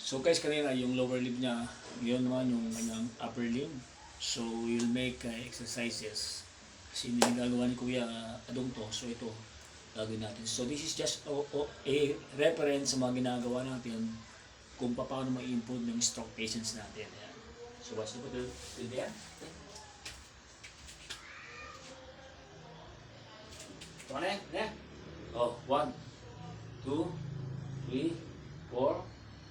So guys, kanina yung lower limb niya, yun naman yung kanyang upper limb. So you'll make exercises. Kasi hindi gagawa ni Kuya Adong to. So ito, gagawin natin. So this is just a reference sa mga ginagawa natin kung paano ma-improve ng stroke patients natin. Ayan. So what's the do there? Ito na eh. Oh, 1, 2, 3, 4,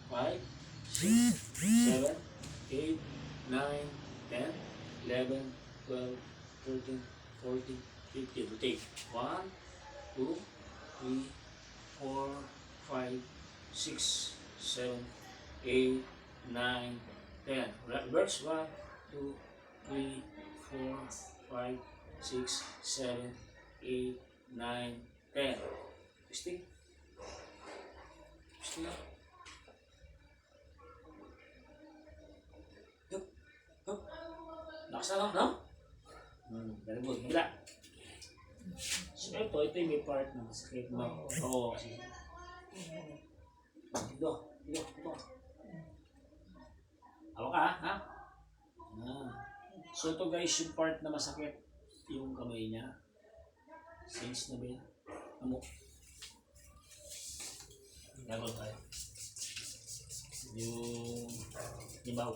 5, 6, 7, 8, 9, 10, 11, 12, 13, 14, 15. Rotate. 1, 2, 3, 4, 5, 6, 7, 8, 9, 10. Reverse. 1, 2, 3, 4, 5, 6, 7, 8, 9, 10. Twisting. Twisting. Hup. Lakas na, no? Very good. Hila. So ito yung may part ng sakit mo. Oo. Ito. Hawak ka, ha? So ito guys, yung part na masakit, yung kamay niya. Sense na ba yan? Amok. Gagawin tayo. Yung ibaw.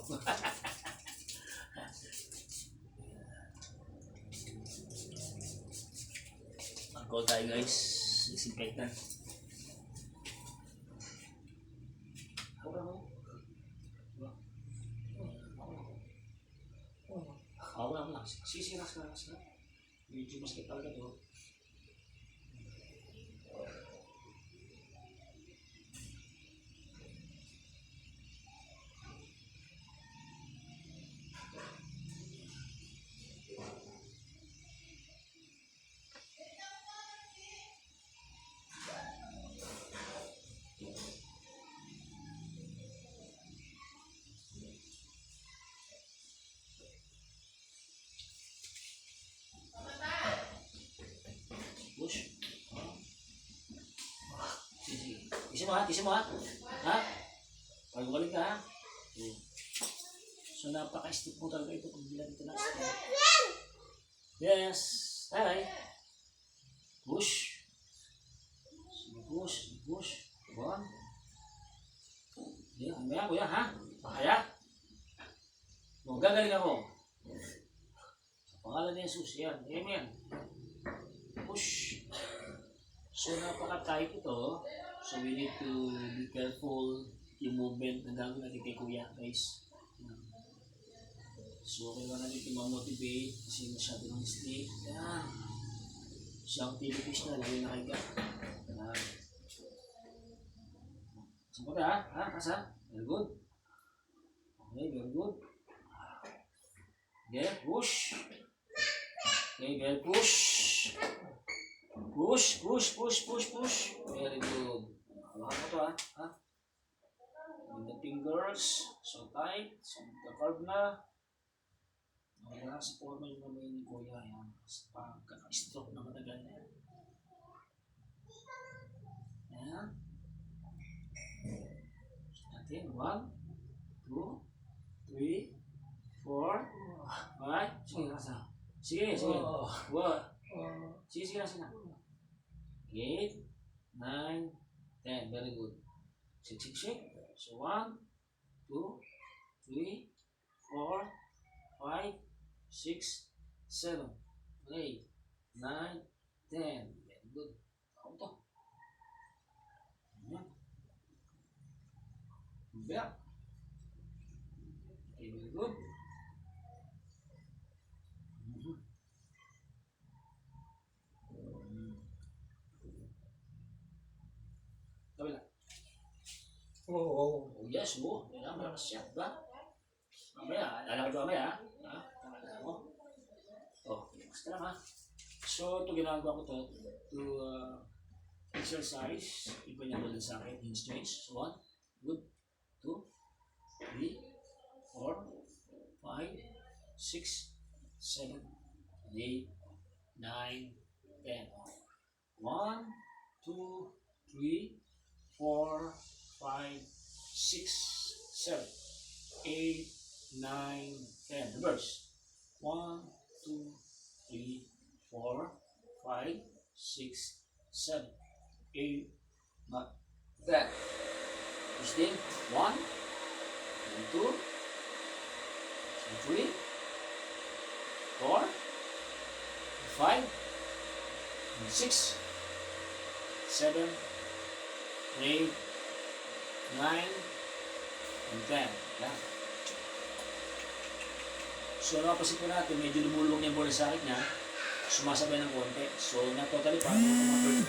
Mag-go tayo guys. Disinfectant. Wala. Sisiras ka. Medyo masakit talaga to. Push. Tisi mo ha. Ha? Pag-ulit ka ha. So napaka-stick mo talaga ito pag bilang ito na step. Yes. Hi. Push. Push. 1. Yan. Mamaya kuya ha. Pakaya. Gagaling ako. Sa pangalan ni Jesus. Yan. Amen. Push. So napaka-tight ito. So we need to be careful yung movement na gagawin natin kay Kuya guys. So kailangan natin ma-motivate kasi masyado ng stick. Yan. Siya activities na lagi nakahiga. Yan. Sampot ha? Ha? Kasa? Very good. Okay, very good. Okay, push. Okay, very push. Push. Very good. Hawakan mo ito ha. With the fingers. So tight. So magka-carve na. Wala sa forma yung kamay ni Kuya. Yan. Pagkaka-stroke na matagal na yan. Yan. Natin. 1, 2, 3, 4, 5. Sige, nasa. Sige. Sige na. 8, 9, 10. Very good. Shake. So 1, 2, 3, 4, 5, 6, 7, 8, 9, 10. Very good. Ako to. Back. Okay, very good. Kabila. Oh, yes, mo. Yan, malakas siya, ba? Mamaya, lalakad ko mamaya, ha? Tama mo. Oh, basta lang, ha? So, ito ginagawa ko to exercise. Iba niya ulit sa akin, hinge joints. So, 1, good. 2, 3, 4, 5, 6, 7, 8, 9, 10. 1, 2, 3, 4, 5, 6, 7, 8, 9, 10. Reverse. 1, 2, 3, 4, 5, 6, 7, 8, 9, 10. Push din. 1, 2, 3, 4, 5, 6, 7, 8, 9, and 10. Yan. So, napapansin po natin, medyo lumulong yung ball sa sakit niya. Sumasabay ng konti. So, na totally parang mga